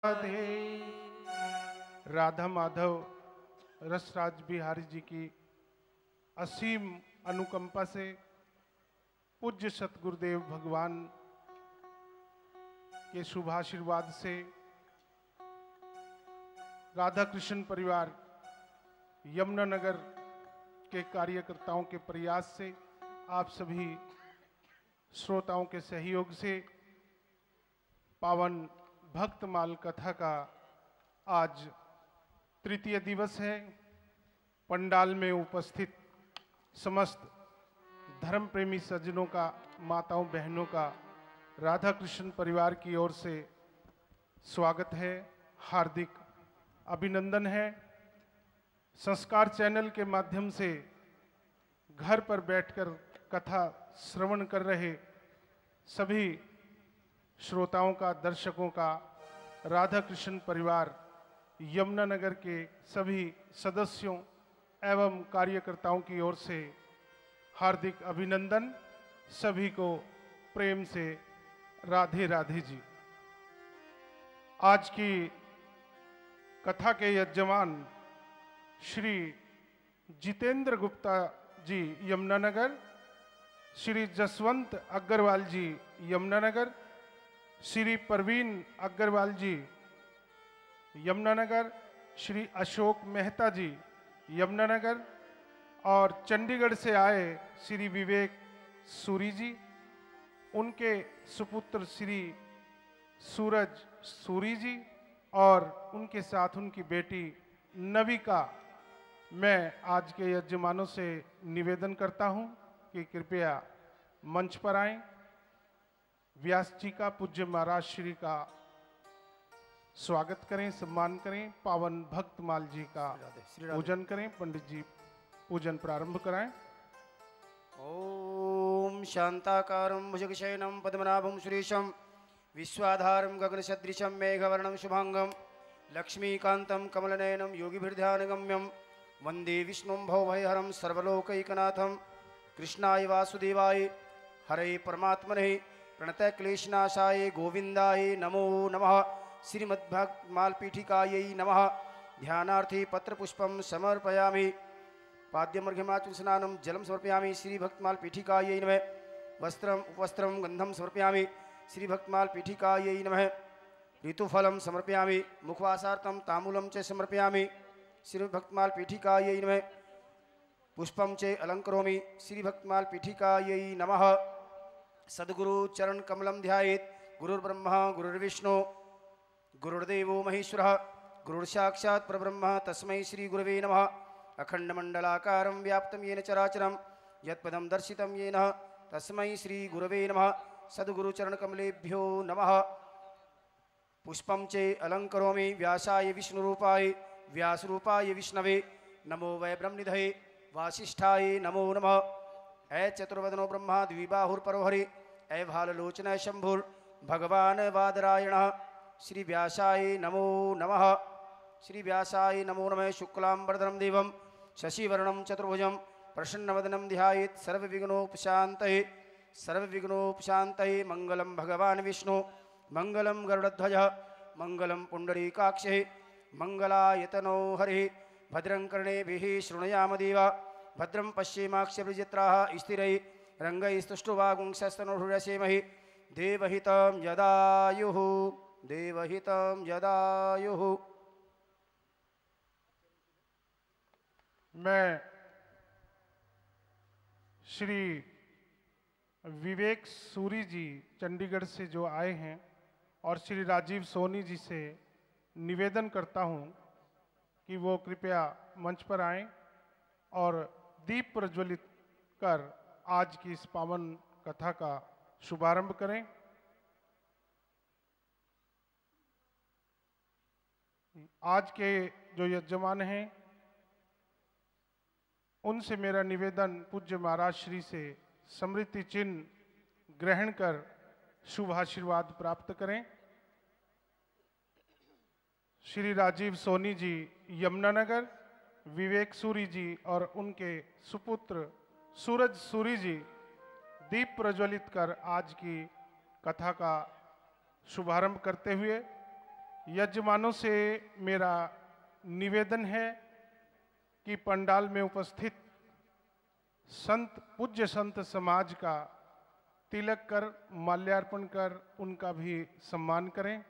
राधे। राधा माधव रसराज बिहारी जी की असीम अनुकंपा से पूज्य सतगुरुदेव भगवान के शुभाशीर्वाद से राधा कृष्ण परिवार यमुनानगर के कार्यकर्ताओं के प्रयास से आप सभी श्रोताओं के सहयोग से पावन भक्तमाल कथा का आज तृतीय दिवस है। पंडाल में उपस्थित समस्त धर्म प्रेमी सज्जनों का, माताओं बहनों का राधा कृष्ण परिवार की ओर से स्वागत है, हार्दिक अभिनंदन है। संस्कार चैनल के माध्यम से घर पर बैठकर कथा श्रवण कर रहे सभी श्रोताओं का, दर्शकों का राधा कृष्ण परिवार यमुनानगर के सभी सदस्यों एवं कार्यकर्ताओं की ओर से हार्दिक अभिनंदन। सभी को प्रेम से राधे राधे जी। आज की कथा के यजमान श्री जितेंद्र गुप्ता जी यमुनानगर, श्री जसवंत अग्रवाल जी यमुनानगर, श्री परवीन अग्रवाल जी यमुनानगर, श्री अशोक मेहता जी यमुनानगर और चंडीगढ़ से आए श्री विवेक सूरी जी, उनके सुपुत्र श्री सूरज सूरी जी और उनके साथ उनकी बेटी नविका। मैं आज के यजमानों से निवेदन करता हूं कि कृपया मंच पर आएं। व्यास जी का, पूज्य महाराज श्री का स्वागत करें, सम्मान करें। पावन भक्तमाल जी का पूजन करें। पंडित जी पूजन प्रारंभ कराएं। ओम शांताकारं भुजगशयनं पद्मनाभं सुरेशं विश्वाधारं गगनसदृशं मेघवर्णं शुभांगं लक्ष्मीकान्तं कमलनयनं योगिभिर्ध्यानगम्यं वन्दे विष्णुं भवभयहरं सर्वलोकैकनाथं कृष्णाय वासुदेवाय हरे परमात्मने प्रणतः क्लेशनाशाय गोविंदाय नमो नमः। श्रीमद्भक्तमालपीठिकायै नमः। ध्यानार्थी पत्रपुष्पं समर्पयामि। पाद्यमर्घ्यमाचुं स्नानं जलं समर्पयामि। श्रीभक्तमालपीठिकायै नमः। वस्त्रं उपवस्त्रं गन्धं समर्पयामि। श्रीभक्तमालपीठिकायै नमः। ऋतुफलं समर्पयामि। मुखवासार्थं ताम्बूलं च समर्पयामि। श्रीभक्तमालपीठिकायै नमः। पुष्पं च अलङ्करोमि। श्रीभक्तमालपीठिकायै नमः। सद्गुरु चरण कमलं ध्यायेत्। गुरुर्ब्रह्मा गुरुर्विष्णु गुरुर्देवो महेश्वरः गुरुर्साक्षात् परब्रह्म तस्मै श्री गुरवे नमः। अखण्डमण्डलाकारं व्याप्तं येन चराचरं यत्पदं दर्शितं येन तस्मै श्री गुरवे नमः। सद्गुरुचरणकमलेभ्यो नमः। पुष्पं च अलङ्करोमि। व्यासाय विष्णुरूपाय व्यासरूपाय विष्णवे नमो वै ब्रह्मनिधये वासिष्ठाय नमो नमः। ऐ चतुर्वदनो ब्रह्मा द्विबाहुर्परो हरि ऐ भाललोचन शंभुर्भगवान् वादरायणः। श्री व्यासाय नमो नमः। श्री व्यासाय नमो नमः। शुक्लांबरधरं देवं शशिवर्णं चतुर्भुजं प्रसन्नवदनं ध्यायेत् सर्वविघ्नोपशान्तये सर्वविघ्नोपशान्तये। मंगलं भगवान् विष्णु मंगलं गरुडध्वजः मंगलं पुण्डरीकाक्षः मंगलायतनो हरिः। भद्रं कर्णेभिः शृणुयाम देवा भद्रं पश्येमाक्षभिर्यजत्राः स्थिरैः रङ्गैस्तुष्टुवागुंसस्तनूर्हृदयसेमहि देवहितं यदायुः देवहितं यदायुः। मैं श्री विवेक सूरी जी चंडीगढ़ से जो आए हैं और श्री राजीव सोनी जी से निवेदन करता हूं कि वो कृपया मंच पर आएं और दीप प्रज्वलित कर आज की इस पावन कथा का शुभारंभ करें। आज के जो यजमान हैं उनसे मेरा निवेदन, पूज्य महाराज श्री से स्मृति चिन्ह ग्रहण कर शुभ आशीर्वाद प्राप्त करें। श्री राजीव सोनी जी यमुनानगर, विवेक सूरी जी और उनके सुपुत्र सूरज सूरी जी दीप प्रज्वलित कर आज की कथा का शुभारंभ करते हुए यजमानों से मेरा निवेदन है कि पंडाल में उपस्थित पूज्य संत समाज का तिलक कर माल्यार्पण कर उनका भी सम्मान करें।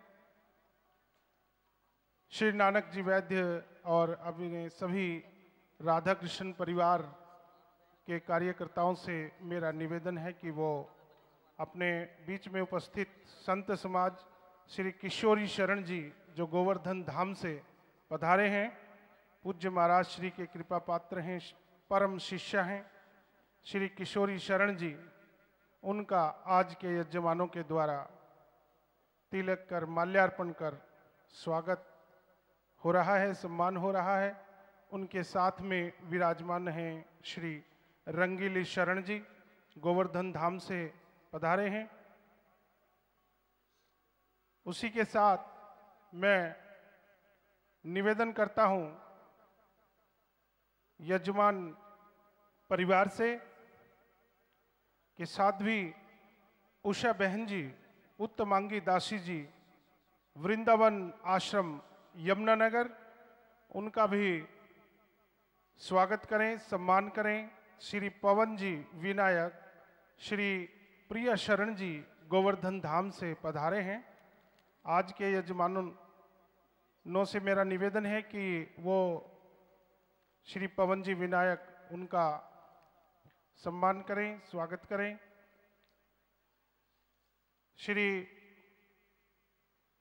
श्री नानक जी वैद्य और अभी सभी राधा कृष्ण परिवार के कार्यकर्ताओं से मेरा निवेदन है कि वो अपने बीच में उपस्थित संत समाज श्री किशोरी शरण जी जो गोवर्धन धाम से पधारे हैं, पूज्य महाराज श्री के कृपा पात्र हैं, परम शिष्य हैं श्री किशोरी शरण जी, उनका आज के यजमानों के द्वारा तिलक कर माल्यार्पण कर स्वागत हो रहा है, सम्मान हो रहा है। उनके साथ में विराजमान हैं श्री रंगीली शरण जी, गोवर्धन धाम से पधारे हैं। उसी के साथ मैं निवेदन करता हूं यजमान परिवार से कि साध्वी उषा बहन जी, उत्तमांगी दासी जी, वृंदावन आश्रम यमुनानगर, उनका भी स्वागत करें, सम्मान करें। श्री पवन जी विनायक, श्री प्रिया शरण जी गोवर्धन धाम से पधारे हैं। आज के यजमानों से मेरा निवेदन है कि वो श्री पवन जी विनायक उनका सम्मान करें, स्वागत करें। श्री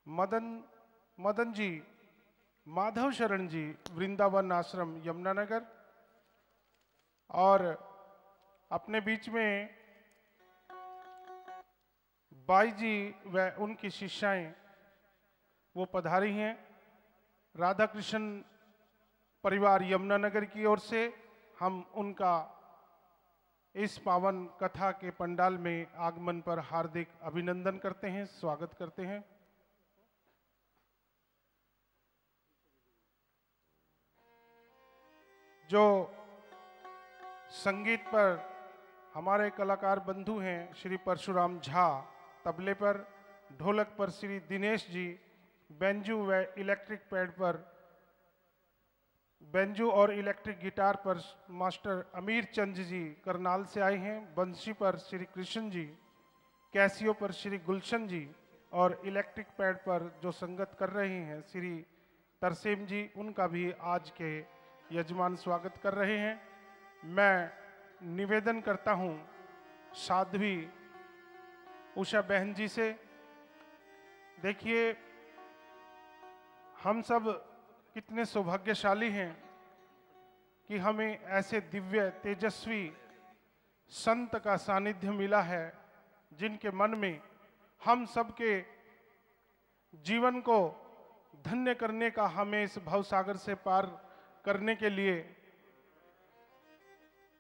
मदन जी माधव शरण जी वृंदावन आश्रम यमुनानगर, और अपने बीच में बाई जी व उनकी शिष्याएं वो पधारी हैं। राधा कृष्ण परिवार यमुनानगर की ओर से हम उनका इस पावन कथा के पंडाल में आगमन पर हार्दिक अभिनंदन करते हैं, स्वागत करते हैं। जो संगीत पर हमारे कलाकार बंधु हैं श्री परशुराम झा, तबले पर, ढोलक पर श्री दिनेश जी, बेंजू व इलेक्ट्रिक पैड पर, बेंजू और इलेक्ट्रिक गिटार पर मास्टर अमीर चंद जी करनाल से आए हैं, बंसी पर श्री कृष्ण जी, कैसियो पर श्री गुलशन जी, और इलेक्ट्रिक पैड पर जो संगत कर रहे हैं श्री तरसेम जी, उनका भी आज के यजमान स्वागत कर रहे हैं। मैं निवेदन करता हूं साध्वी उषा बहन जी से, देखिए हम सब कितने सौभाग्यशाली हैं कि हमें ऐसे दिव्य तेजस्वी संत का सानिध्य मिला है जिनके मन में हम सबके जीवन को धन्य करने का, हमें इस भवसागर से पार करने के लिए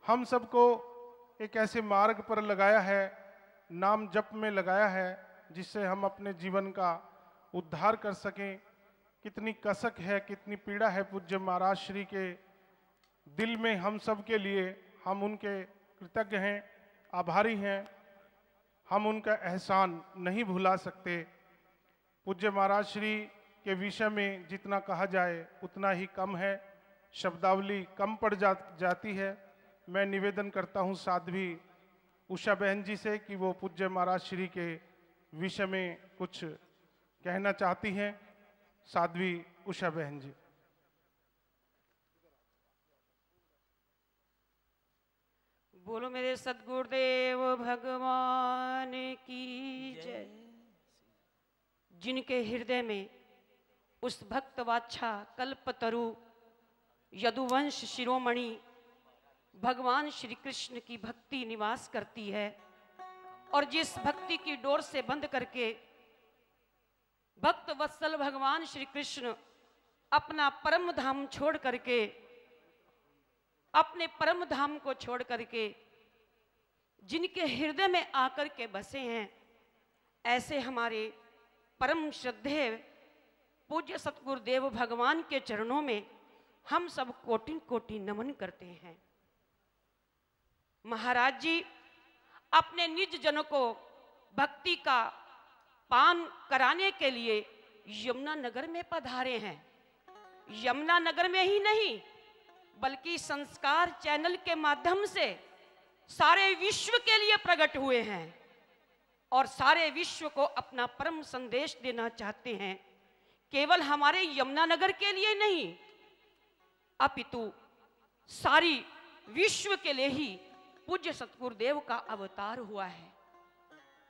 हम सबको एक ऐसे मार्ग पर लगाया है, नाम जप में लगाया है, जिससे हम अपने जीवन का उद्धार कर सकें। कितनी कसक है, कितनी पीड़ा है पूज्य महाराज श्री के दिल में हम सब के लिए। हम उनके कृतज्ञ हैं, आभारी हैं, हम उनका एहसान नहीं भुला सकते। पूज्य महाराज श्री के विषय में जितना कहा जाए उतना ही कम है, शब्दावली कम पड़ जाती है। मैं निवेदन करता हूं साध्वी उषा बहन जी से कि वो पूज्य महाराज श्री के विषय में कुछ कहना चाहती हैं। साध्वी उषा बहन जी। बोलो मेरे सद्गुरुदेव भगवान की जय। जिनके हृदय में उस भक्त वाच्छा कल्पतरु यदुवंश शिरोमणि भगवान श्री कृष्ण की भक्ति निवास करती है, और जिस भक्ति की डोर से बंध करके भक्त वत्सल भगवान श्री कृष्ण अपना परम धाम छोड़ करके, अपने परम धाम को छोड़ करके जिनके हृदय में आकर के बसे हैं, ऐसे हमारे परम श्रद्धेय पूज्य सतगुरुदेव भगवान के चरणों में हम सब कोटि कोटि नमन करते हैं। महाराज जी अपने निज जनों को भक्ति का पान कराने के लिए यमुनानगर में पधारे हैं। यमुनानगर में ही नहीं बल्कि संस्कार चैनल के माध्यम से सारे विश्व के लिए प्रकट हुए हैं और सारे विश्व को अपना परम संदेश देना चाहते हैं। केवल हमारे यमुनानगर के लिए नहीं अपितु सारी विश्व के लिए ही पूज्य सतगुरुदेव का अवतार हुआ है।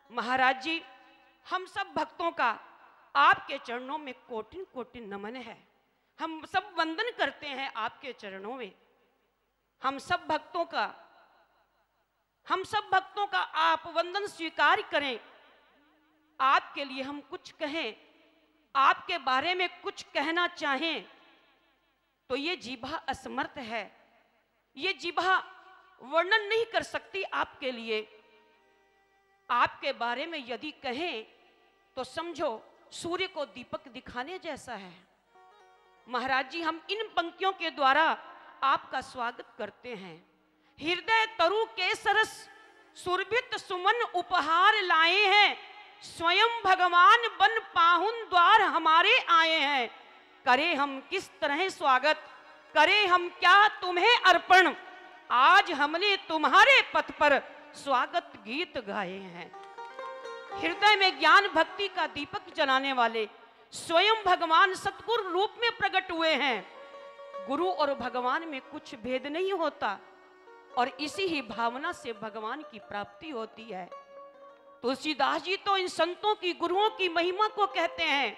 महाराज जी, हम सब भक्तों का आपके चरणों में कोटिन कोटिन नमन है। हम सब वंदन करते हैं आपके चरणों में। हम सब भक्तों का आप वंदन स्वीकार करें। आपके लिए हम कुछ कहें, आपके बारे में कुछ कहना चाहें तो ये जीभा असमर्थ है। ये जीभा वर्णन नहीं कर सकती आपके लिए। आपके बारे में यदि कहें तो समझो सूर्य को दीपक दिखाने जैसा है। महाराज जी, हम इन पंक्तियों के द्वारा आपका स्वागत करते हैं। हृदय तरु के सरस सुरभित सुमन उपहार लाए हैं। स्वयं भगवान बन पाहुन द्वार हमारे आए हैं। करे हम किस तरह स्वागत, करे हम क्या तुम्हें अर्पण। आज हमने तुम्हारे पथ पर स्वागत गीत गाए हैं। हृदय में ज्ञान भक्ति का दीपक जलाने वाले स्वयं भगवान सतगुरु रूप में प्रकट हुए हैं। गुरु और भगवान में कुछ भेद नहीं होता और इसी ही भावना से भगवान की प्राप्ति होती है। तुलसीदास जी तो इन संतों की, गुरुओं की महिमा को कहते हैं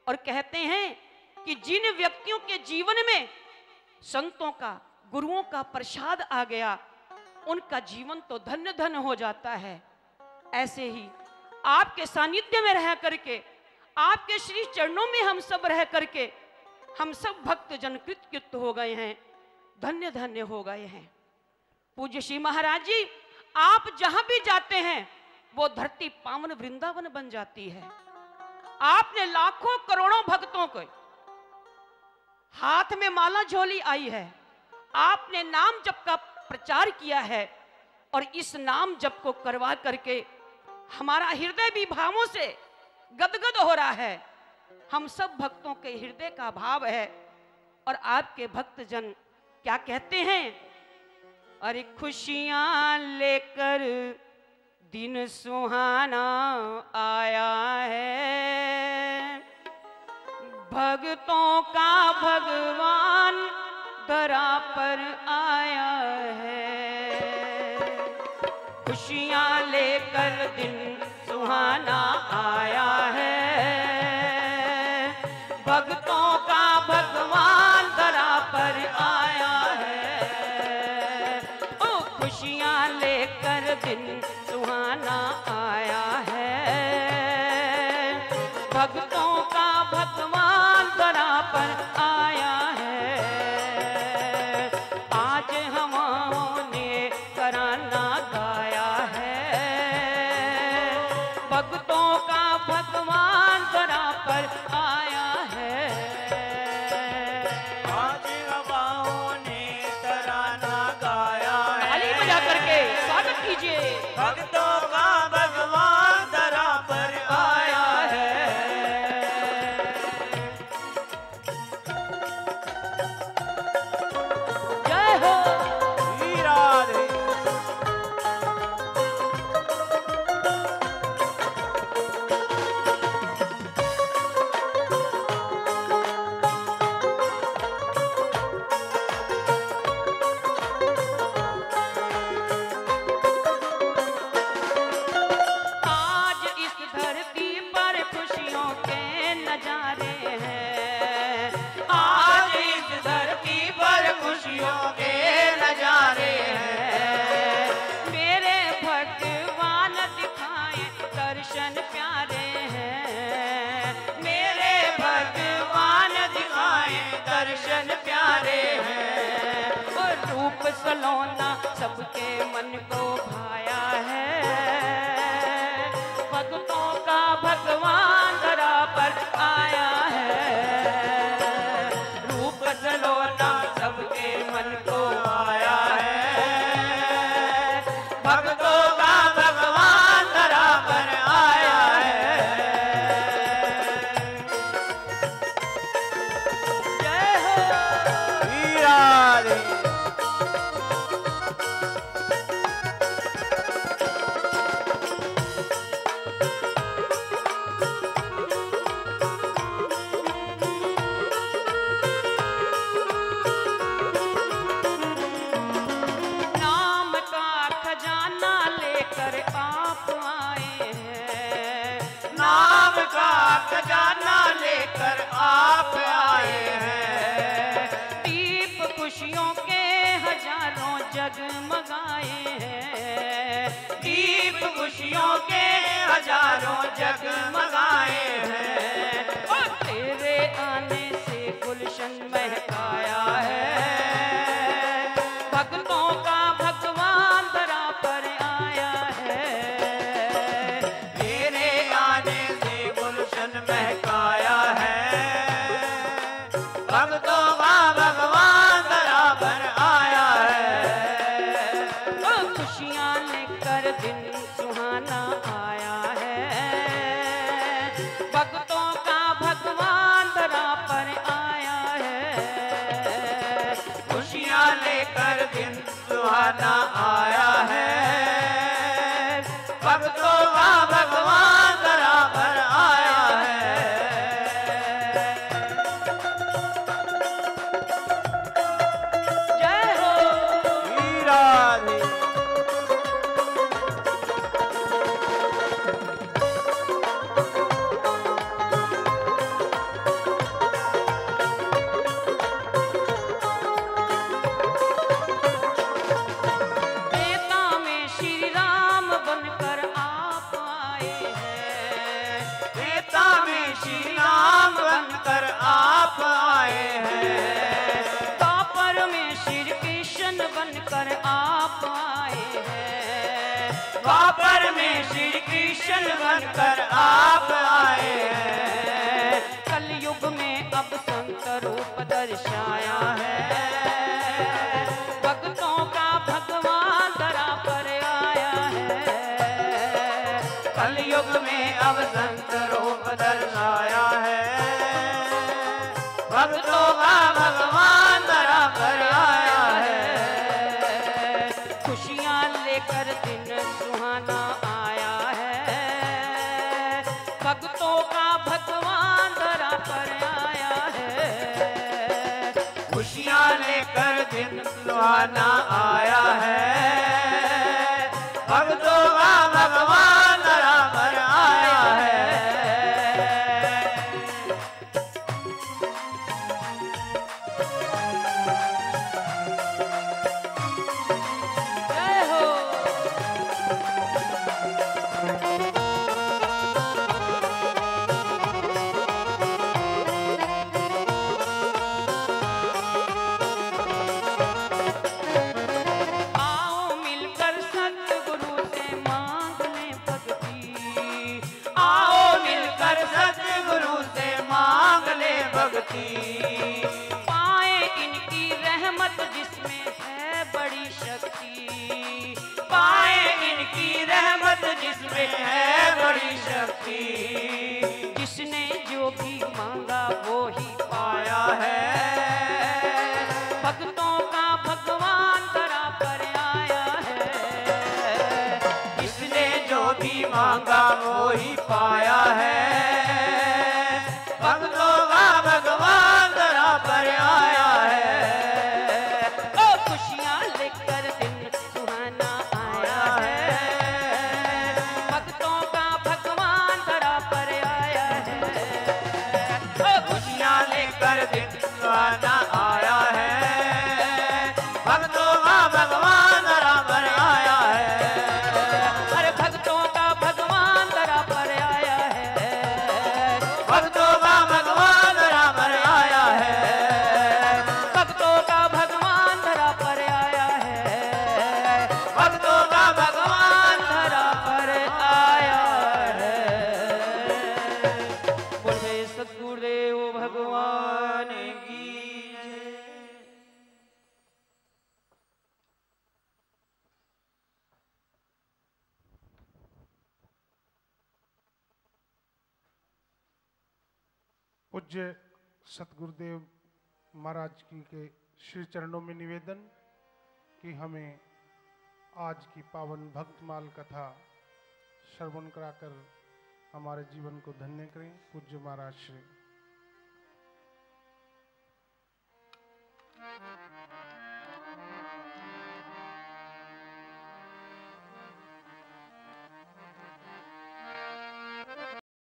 और कहते हैं कि जिन व्यक्तियों के जीवन में संतों का, गुरुओं का प्रसाद आ गया, उनका जीवन तो धन्य धन्य हो जाता है। ऐसे ही आपके सानिध्य में रह करके, आपके श्री चरणों में हम सब रह करके हम सब भक्त जन कृतकृत हो गए हैं, धन्य धन्य हो गए हैं। पूज्य श्री महाराज जी, आप जहां भी जाते हैं वो धरती पावन वृंदावन बन जाती है। आपने लाखों करोड़ों भक्तों को हाथ में माला झोली आई है। आपने नाम जप का प्रचार किया है और इस नाम जप को करवा करके हमारा हृदय भी भावों से गदगद हो रहा है। हम सब भक्तों के हृदय का भाव है और आपके भक्तजन क्या कहते हैं? अरे खुशियां लेकर दिन सुहाना आया है, भक्तों का भगवान धरा पर आया है। खुशियां लेकर दिन सुहाना आया है, भक्तों का भगवान धरा पर आया है। ओ खुशियां लेकर दिन सुहाना आया है, भक्तों का भगवान धरा पर आया है। आज हमने तराना गाया है, भक्तों का भगवान धरा पर आया है। आज हमने तराना गाया है, ताली बजा करके स्वागत कीजिए। भक्तों का भगवान धरा पर आया है। जय हो। राधे आज इस धरती पर खुशियों के नजारे हैं। आज इस धरती पर खुशियों के नजारे हैं। मेरे भगवान दिखाए दर्शन प्यारे हैं। मेरे भगवान दिखाए दर्शन प्यारे हैं। और रूप सलोना सबके मन को भाया है, भक्तों का भगवान धरा पर आया है। रूप सलोना सबके मन को आया है, भक्तों का भगवान धरा पर आया है। राधे। नाम का खजाना लेकर आप आए हैं, नाम का खजाना लेकर आप आए हैं। दीप खुशियों के हजारों जगमगाए हैं, दीप खुशियों के हजारों जगमगाए हैं। और तेरे आने से गुलशन महकाया है, भक्तों का भगवान धरा पर आया है। तेरे आने से गुलशन महकाया है, भक्तों का भगवान धरा पर आया है। खुशियाँ लेकर दिन सुहाना आया है, भक्तों का भगवान धरा पर आया है। खुशियाँ लेकर दिन सुहाना आया है, भक्तों का भगवान धरा पर आया है। जय हो। राधे। त्रेता में श्री राम बनकर आप आए हैं, त्रेता में श्री राम बनकर आप आए हैं। द्वापर में श्री कृष्ण बनकर आप आए हैं, द्वापर में श्री कृष्ण बनकर आप आए हैं। कलयुग में अब संत रूप दर्शाया है, भक्तों का भगवान धरा पर आया है। कलयुग में अब संत रूप दर्शाया है, भक्तों का भगवान धरा पर आया है। खुशियाँ लेकर दिन सुहाना आया है, भक्तों का भगवान धरा पर आया है। खुशियाँ लेकर दिन सुहाना आया है, भक्तों का भगवान धरा पर आया है। जय हो। आओ मिलकर सतगुरु से मांग लें भक्ति, आओ मिलकर सतगुरु से मांग ले भक्ति। पाए इनकी रहमत जिसमें है बड़ी शक्ति, पाए इनकी रहमत जिसमें है बड़ी शक्ति। जिसने जो भी मांगा वो ही पाया है, भक्तों का भगवान धरा पर आया है। जिसने जो भी मांगा वो ही पाया है, भक्तों का भगवान धरा पर आया है। ओ खुशियाँ लेकर दिन सुहाना आया है, भक्तों का भगवान धरा पर आया है। ओ खुशियाँ लेकर दिन सुहाना आया है, भक्तों का भगवान धरा पर आया है। अरे भक्तों का भगवान धरा पर आया है, भक्तों का भगवान धरा पर आया है। भक्तों का भगवान धरा पर आया है, भक्तों का भगवान धरा पर आया है। बोले सतगुरुदेव भगवान की जय। पूज्य सतगुरुदेव महाराज जी के श्री चरणों में निवेदन कि हमें आज की पावन भक्तमाल कथा श्रवण कराकर हमारे जीवन को धन्य करें। पूज्य महाराज श्री।